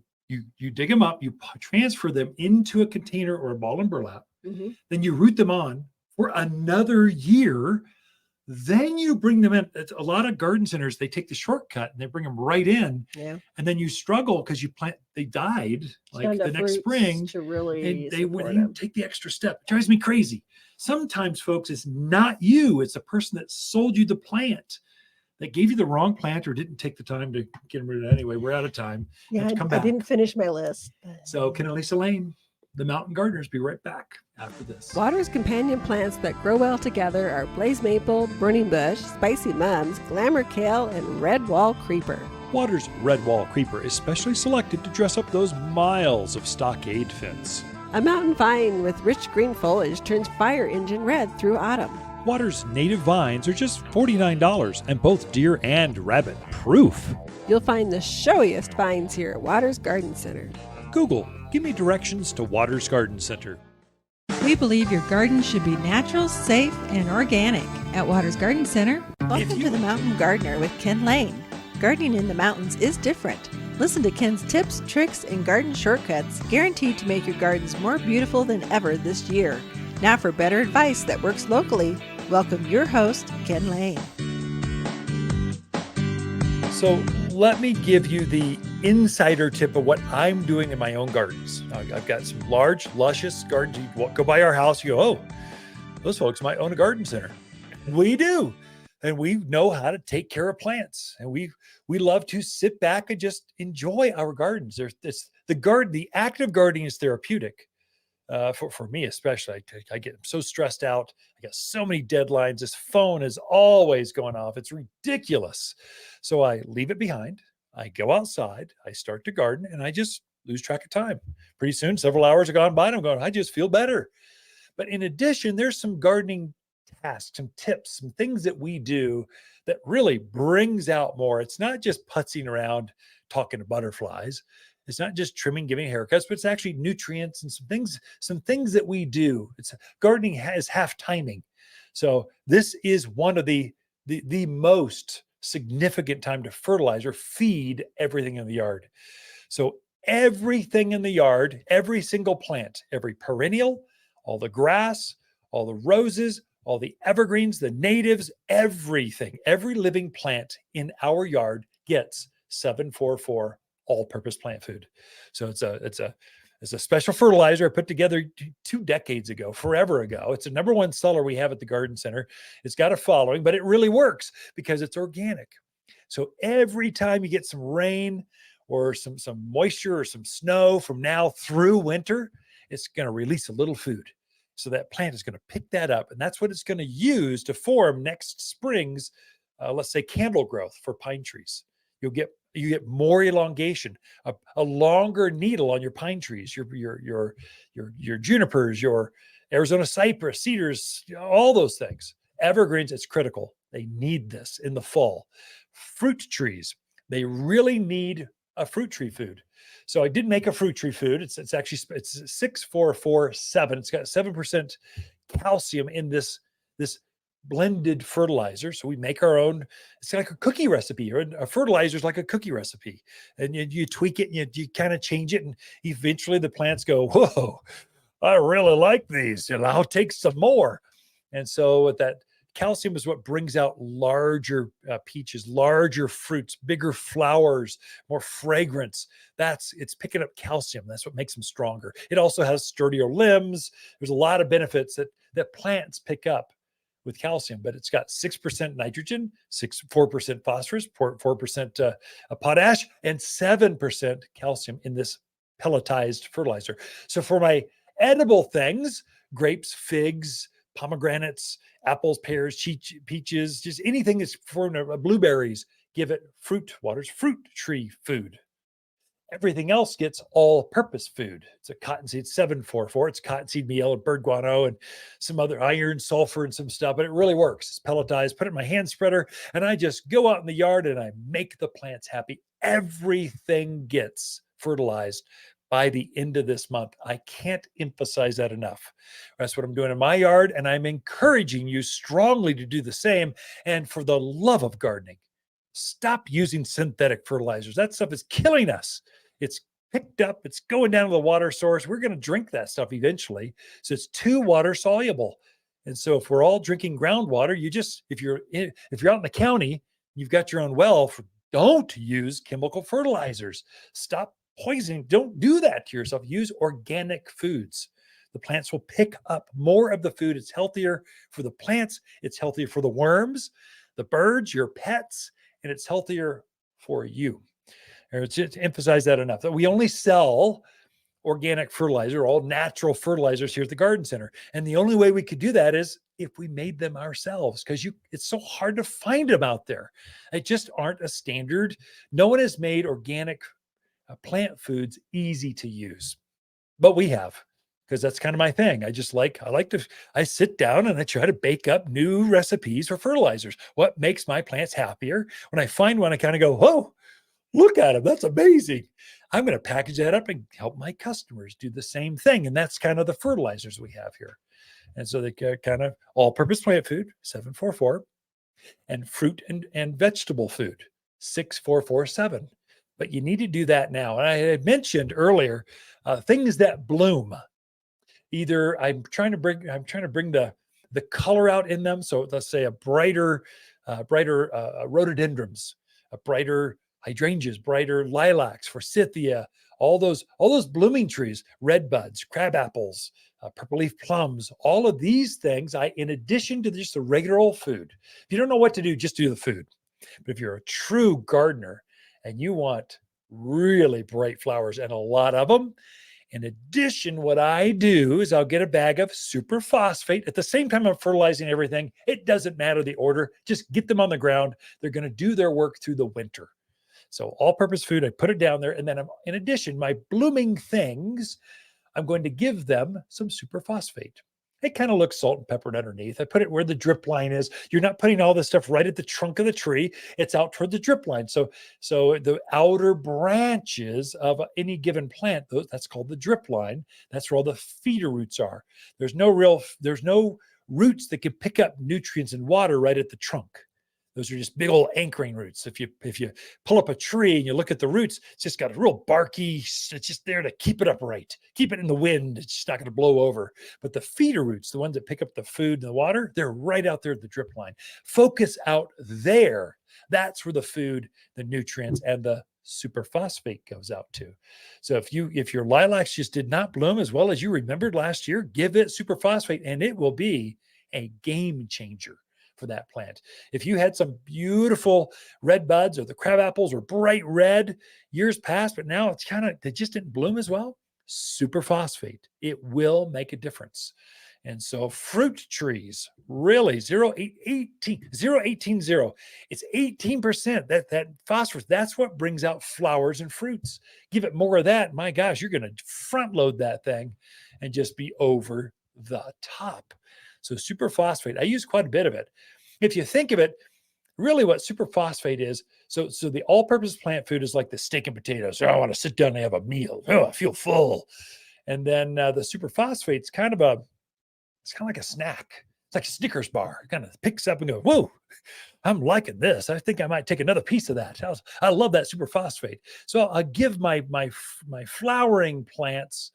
dig them up, you transfer them into a container or a ball and burlap. Then you root them on for another year. Then you bring them in. It's a lot of garden centers, they take the shortcut and they bring them right in. And then you struggle because they died like the next spring. To really and they wouldn't take the extra step. It drives me crazy. Sometimes, folks, it's not you. It's the person that sold you the plant, that gave you the wrong plant or didn't take the time to get rid of it anyway. We're out of time. I didn't finish my list. So Ken and Lisa Lane, the Mountain Gardeners, be right back after this. Waters companion plants that grow well together are blaze maple, burning bush, spicy mums, glamour kale, and red wall creeper. Waters' red wall creeper is specially selected to dress up those miles of stockade fence. A mountain vine with rich green foliage turns fire engine red through autumn. Waters' native vines are just $49 and both deer and rabbit proof. You'll find the showiest vines here at Waters Garden Center. Google, give me directions to Waters Garden Center. We believe your garden should be natural, safe, and organic. At Waters Garden Center, Welcome to the Mountain Gardener with Ken Lane. Gardening in the mountains is different. Listen to Ken's tips, tricks, and garden shortcuts guaranteed to make your gardens more beautiful than ever this year. Now for better advice that works locally, welcome your host, Ken Lane. So let me give you the insider tip of what I'm doing in my own gardens. I've got some large, luscious gardens. You go by our house, you go, oh, those folks might own a garden center. We do. And we know how to take care of plants. And we love to sit back and just enjoy our gardens. The active gardening is therapeutic. For me especially, I get so stressed out. I got so many deadlines. This phone is always going off. It's ridiculous. So I leave it behind. I go outside. I start to garden, and I just lose track of time. Pretty soon, several hours are gone by, and I'm going, I just feel better. But in addition, there's some gardening tasks, some tips, some things that we do that really brings out more. It's not just putzing around, talking to butterflies. It's not just trimming, giving haircuts, but it's actually nutrients and some things that we do. Gardening has half timing. So this is one of the most significant time to fertilize or feed everything in the yard. So everything in the yard, every single plant, every perennial, all the grass, all the roses, all the evergreens, the natives, everything, every living plant in our yard gets 744 all-purpose plant food. So it's a special fertilizer I put together 2 decades ago, forever ago. It's the number one seller we have at the garden center. It's got a following, but it really works because it's organic. So every time you get some rain or some moisture or some snow from now through winter, it's going to release a little food. So that plant is going to pick that up, and that's what it's going to use to form next spring's, let's say, candle growth for pine trees. You get more elongation, a longer needle on your pine trees, your junipers, your Arizona cypress, cedars, all those things. Evergreens, it's critical. They need this in the fall. Fruit trees, they really need a fruit tree food. So I did make a fruit tree food. It's 6447. It's got 7% calcium in this blended fertilizer. So we make our own. It's like a cookie recipe, or a fertilizer is like a cookie recipe. And you tweak it and you kind of change it. And eventually the plants go, whoa, I really like these. And I'll take some more. And so with that, calcium is what brings out larger peaches, larger fruits, bigger flowers, more fragrance. It's picking up calcium. That's what makes them stronger. It also has sturdier limbs. There's a lot of benefits that plants pick up with calcium, but it's got 6% nitrogen, 4% phosphorus, 4% potash, and 7% calcium in this pelletized fertilizer. So for my edible things, grapes, figs, pomegranates, apples, pears, peaches, just anything that's formed of blueberries, give it fruit tree food. Everything else gets all-purpose food. It's a cottonseed 744. It's cottonseed meal and bird guano and some other iron, sulfur, and some stuff, but it really works. It's pelletized, put it in my hand spreader, and I just go out in the yard and I make the plants happy. Everything gets fertilized by the end of this month. I can't emphasize that enough. That's what I'm doing in my yard, and I'm encouraging you strongly to do the same. And for the love of gardening, stop using synthetic fertilizers. That stuff is killing us. It's picked up, it's going down to the water source. We're going to drink that stuff eventually. So it's too water soluble. And so if we're all drinking groundwater, if you're out in the county, you've got your own well, don't use chemical fertilizers. Stop poisoning. Don't do that to yourself. Use organic foods. The plants will pick up more of the food. It's healthier for the plants. It's healthier for the worms, the birds, your pets, and it's healthier for you. And to emphasize that enough, that we only sell organic fertilizer, all natural fertilizers here at the garden center. And the only way we could do that is if we made them ourselves, because it's so hard to find them out there. They just aren't a standard. No one has made organic plant foods easy to use, but we have, because that's kind of my thing. I sit down and I try to bake up new recipes for fertilizers. What makes my plants happier? When I find one, I kind of go, whoa, look at them. That's amazing. I'm going to package that up and help my customers do the same thing. And that's kind of the fertilizers we have here. And so they kind of all-purpose plant food, 744. and fruit and vegetable food, 6447. But you need to do that now. And I had mentioned earlier things that bloom. Either I'm trying to bring the color out in them. So let's say a brighter rhododendrons, a brighter hydrangeas, brighter lilacs, forsythia, all those blooming trees, red buds, crab apples, purple leaf plums, all of these things. In addition to just the regular old food, if you don't know what to do, just do the food. But if you're a true gardener and you want really bright flowers and a lot of them, in addition, what I do is I'll get a bag of superphosphate. At the same time I'm fertilizing everything. It doesn't matter the order. Just get them on the ground. They're going to do their work through the winter. So all-purpose food, I put it down there. And then in addition, my blooming things, I'm going to give them some superphosphate. It kind of looks salt and peppered underneath. I put it where the drip line is. You're not putting all this stuff right at the trunk of the tree. It's out toward the drip line. So the outer branches of any given plant, that's called the drip line. That's where all the feeder roots are. There's no roots that can pick up nutrients and water right at the trunk. Those are just big old anchoring roots. If you pull up a tree and you look at the roots, it's just got a real barky, it's just there to keep it upright, keep it in the wind. It's just not going to blow over. But the feeder roots, the ones that pick up the food and the water, they're right out there at the drip line. Focus out there. That's where the food, the nutrients, and the superphosphate goes out to. So if your lilacs just did not bloom as well as you remembered last year, give it superphosphate and it will be a game changer for that plant. If you had some beautiful red buds or the crab apples were bright red years past, but now they just didn't bloom as well, superphosphate, it will make a difference. And so fruit trees, really 0.18, it's 18%. That phosphorus, that's what brings out flowers and fruits. Give it more of that. My gosh, you're going to front load that thing and just be over the top. So superphosphate, I use quite a bit of it. If you think of it, really what superphosphate is, so the all-purpose plant food is like the steak and potatoes. Oh, I want to sit down and have a meal. Oh, I feel full. And then the superphosphate, it's kind of like a snack. It's like a Snickers bar. It kind of picks up and goes, whoa, I'm liking this. I think I might take another piece of that. I love that superphosphate. So I'll give my flowering plants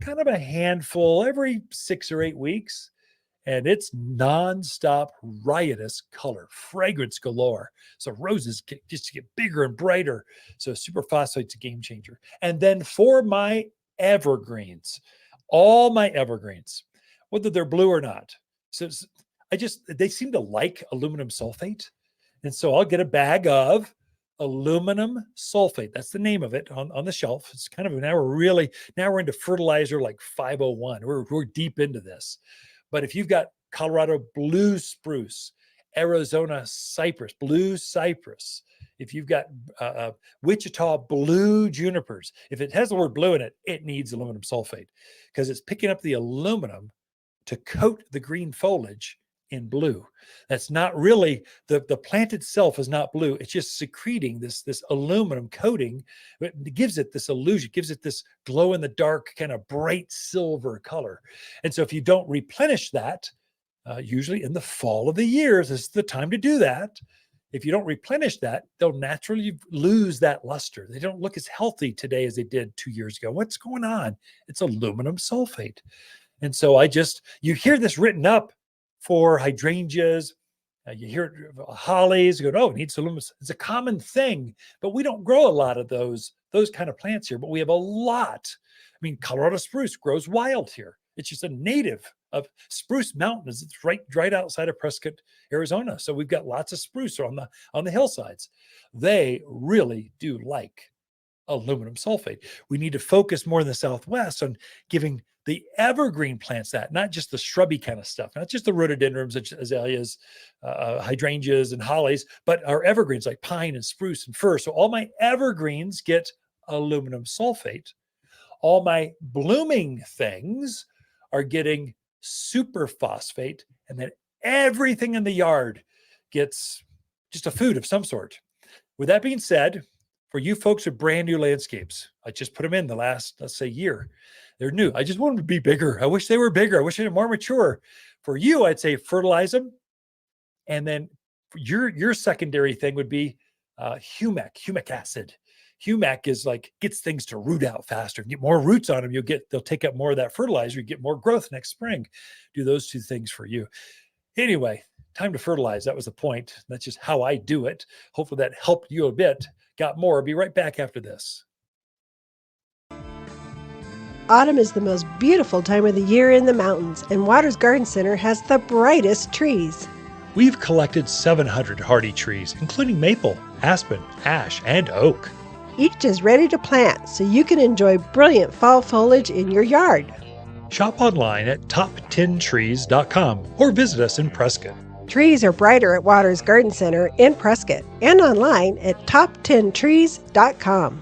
kind of a handful every 6 or 8 weeks. And it's nonstop riotous color, fragrance galore. So roses just get bigger and brighter. So superphosphate's a game changer. And then for my evergreens, all my evergreens, whether they're blue or not. So they seem to like aluminum sulfate. And so I'll get a bag of aluminum sulfate. That's the name of it on the shelf. It's kind of, now we're into fertilizer like 501. We're deep into this. But if you've got Colorado blue spruce, Arizona cypress, blue cypress, if you've got Wichita blue junipers, if it has the word blue in it, it needs aluminum sulfate because it's picking up the aluminum to coat the green foliage in blue. That's not really, the plant itself is not blue. It's just secreting this aluminum coating. It gives it this illusion, gives it this glow in the dark kind of bright silver color. And so if you don't replenish that, usually in the fall of the years, this is the time to do that. If you don't replenish that, they'll naturally lose that luster. They don't look as healthy today as they did 2 years ago. What's going on? It's aluminum sulfate. And so you hear this written up for hydrangeas, you hear hollies, you go, oh, it needs aluminum. It's a common thing, but we don't grow a lot of those kind of plants here, but we have a lot. I mean, Colorado spruce grows wild here. It's just a native of Spruce Mountains. It's right outside of Prescott, Arizona. So we've got lots of spruce on the hillsides. They really do like aluminum sulfate. We need to focus more in the Southwest on giving the evergreen plants that, not just the shrubby kind of stuff, not just the rhododendrons, azaleas, hydrangeas, and hollies, but our evergreens like pine and spruce and fir. So all my evergreens get aluminum sulfate. All my blooming things are getting superphosphate, and then everything in the yard gets just a food of some sort. With that being said, for you folks with brand new landscapes, I just put them in the last, let's say, year. They're new. I just want them to be bigger. I wish they were bigger. I wish they were more mature. For you, I'd say fertilize them. And then Your secondary thing would be humic acid. Humic is like gets things to root out faster. Get more roots on them, they'll take up more of that fertilizer. You get more growth next spring. Do those two things for you. Anyway, time to fertilize. That was the point. That's just how I do it. Hopefully that helped you a bit. Got more. I'll be right back after this. Autumn is the most beautiful time of the year in the mountains, and Watters Garden Center has the brightest trees. We've collected 700 hardy trees, including maple, aspen, ash, and oak. Each is ready to plant, so you can enjoy brilliant fall foliage in your yard. Shop online at top10trees.com or visit us in Prescott. Trees are brighter at Watters Garden Center in Prescott and online at top10trees.com.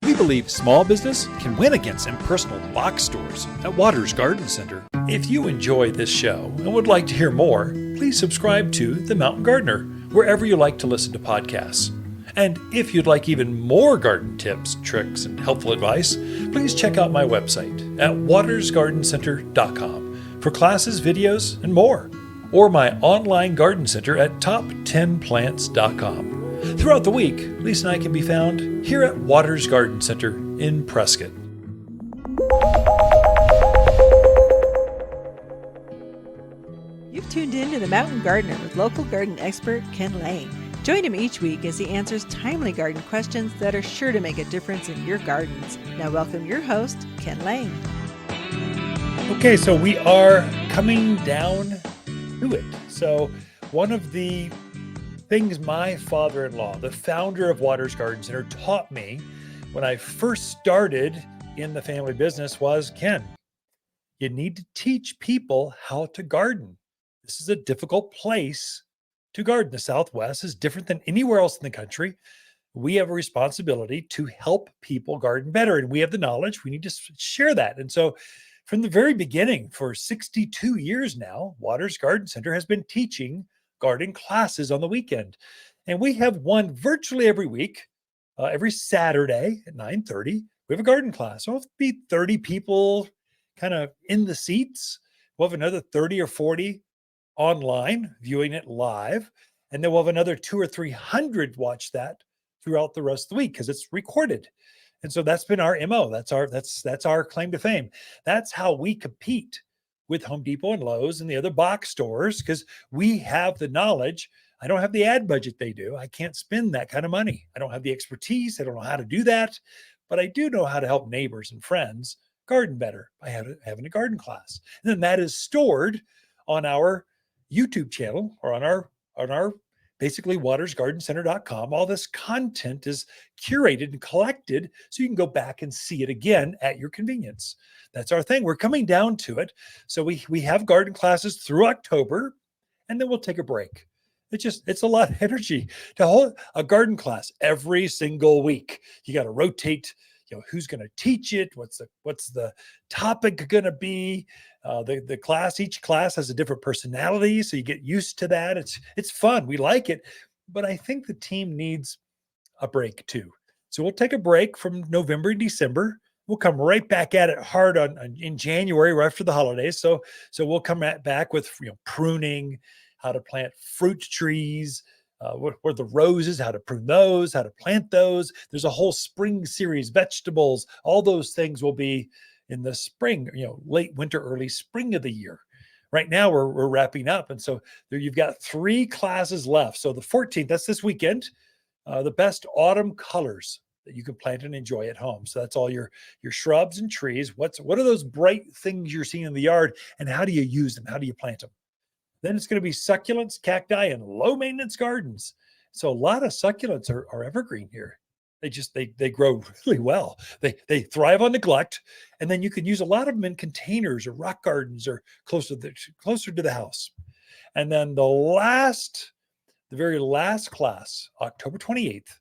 We believe small business can win against impersonal box stores at Watters Garden Center. If you enjoy this show and would like to hear more, please subscribe to The Mountain Gardener wherever you like to listen to podcasts. And if you'd like even more garden tips, tricks, and helpful advice, please check out my website at wattersgardencenter.com for classes, videos, and more, or my online garden center at top10plants.com. Throughout the week, Lisa and I can be found here at Watters Garden Center in Prescott. You've tuned in to The Mountain Gardener with local garden expert Ken Lane. Join him each week as he answers timely garden questions that are sure to make a difference in your gardens. Now welcome your host, Ken Lane. Okay, so we are coming down to it. So one of the things my father-in-law, the founder of Watters Garden Center, taught me when I first started in the family business was, Ken, you need to teach people how to garden. This is a difficult place to garden. The Southwest is different than anywhere else in the country. We have a responsibility to help people garden better, and we have the knowledge. We need to share that. And so from the very beginning, for 62 years now, Watters Garden Center has been teaching garden classes on the weekend. And we have one virtually every week, every Saturday at 9:30. We have a garden class. So it'll be 30 people kind of in the seats. We'll have another 30 or 40 online viewing it live. And then we'll have another 200 or 300 watch that throughout the rest of the week because it's recorded. And so that's been our MO. That's our claim to fame. That's how we compete with Home Depot and Lowe's and the other box stores because we have the knowledge. I don't have the ad budget they do. I can't spend that kind of money. I don't have the expertise. I don't know how to do that, but I do know how to help neighbors and friends garden better by having a garden class. And then that is stored on our YouTube channel or on our basically wattersgardencenter.com. All this content is curated and collected so you can go back and see it again at your convenience. That's our thing. We're coming down to it. So we have garden classes through October, and then we'll take a break. It's a lot of energy to hold a garden class every single week. You got to rotate, who's going to teach it? What's the topic going to be? Each class has a different personality, so you get used to that. It's fun. We like it, but I think the team needs a break too. So we'll take a break from November and December. We'll come right back at it hard in January, right after the holidays. So we'll come back with pruning, how to plant fruit trees, what the roses, how to prune those, how to plant those. There's a whole spring series, vegetables. All those things will be in the spring, late winter, early spring of the year. Right now we're wrapping up. And so there you've got 3 classes left. So the 14th, that's this weekend, the best autumn colors that you can plant and enjoy at home. So that's all your shrubs and trees. What are those bright things you're seeing in the yard and how do you use them? How do you plant them? Then it's going to be succulents, cacti, and low maintenance gardens. So a lot of succulents are evergreen here. They grow really well. They thrive on neglect, and then you can use a lot of them in containers or rock gardens or closer to the house. And then the very last class, October 28th,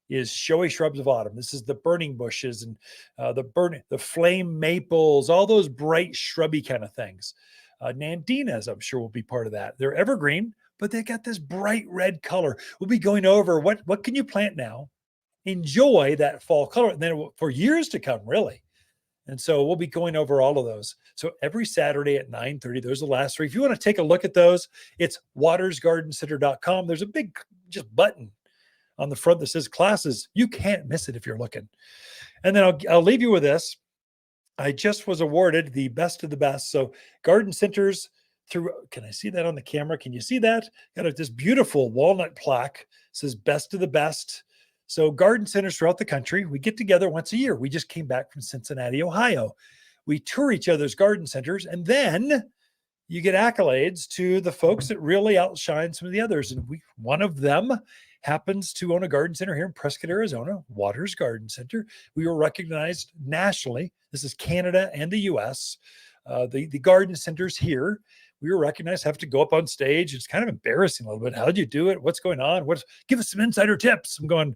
is showy shrubs of autumn. This is the burning bushes and the flame maples, all those bright shrubby kind of things. Nandinas, I'm sure, will be part of that. They're evergreen, but they got this bright red color. We'll be going over what can you plant now. Enjoy that fall color. And then for years to come, really, And so we'll be going over all of those. So every Saturday at 9:30, those are the last three. If you want to take a look at those, it's wattersgardencenter.com. There's a big just button on the front that says classes. You can't miss it if you're looking. And then I'll leave you with this. I just was awarded the best of the best. So garden centers through, can I see that on the camera? Can you see that? Got this beautiful walnut plaque. It says best of the best. So garden centers throughout the country, we get together once a year. We just came back from Cincinnati, Ohio. We tour each other's garden centers, and then you get accolades to the folks that really outshine some of the others. And one of them happens to own a garden center here in Prescott, Arizona, Watters Garden Center. We were recognized nationally. This is Canada and the US. The garden centers here, we were recognized, have to go up on stage. It's kind of embarrassing a little bit. How'd you do it? What's going on? Give us some insider tips. I'm going,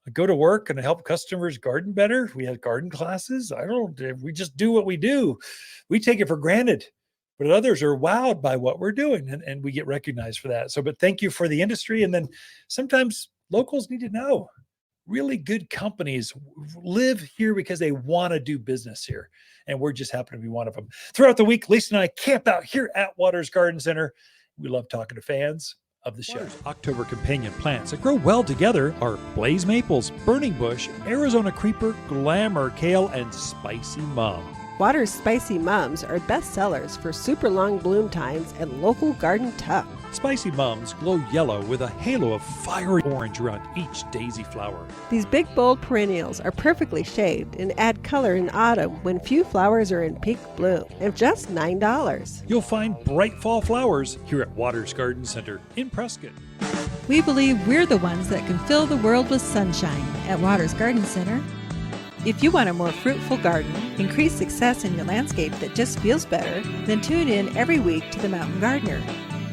I go to work and I help customers garden better. We had garden classes. We just do what we do. We take it for granted, but others are wowed by what we're doing, and we get recognized for that. So, but thank you for the industry. And then sometimes locals need to know really good companies live here because they want to do business here. And we're just happen to be one of them. Throughout the week, Lisa and I camp out here at Watters Garden Center. We love talking to fans of the show. October companion plants that grow well together are blaze maples, burning bush, Arizona creeper, glamour kale, and spicy mum. Watters Spicy Mums are best sellers for super long bloom times and local garden tough. Spicy mums glow yellow with a halo of fiery orange around each daisy flower. These big, bold perennials are perfectly shaped and add color in autumn when few flowers are in peak bloom, and just $9. You'll find bright fall flowers here at Watters Garden Center in Prescott. We believe we're the ones that can fill the world with sunshine at Watters Garden Center. If you want a more fruitful garden, increase success in your landscape that just feels better, then tune in every week to the Mountain Gardener.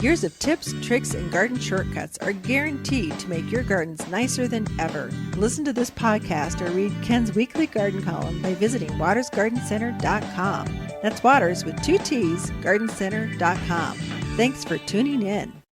Years of tips, tricks, and garden shortcuts are guaranteed to make your gardens nicer than ever. Listen to this podcast or read Ken's weekly garden column by visiting wattersgardencenter.com. That's Watters with 2 T's, gardencenter.com. Thanks for tuning in.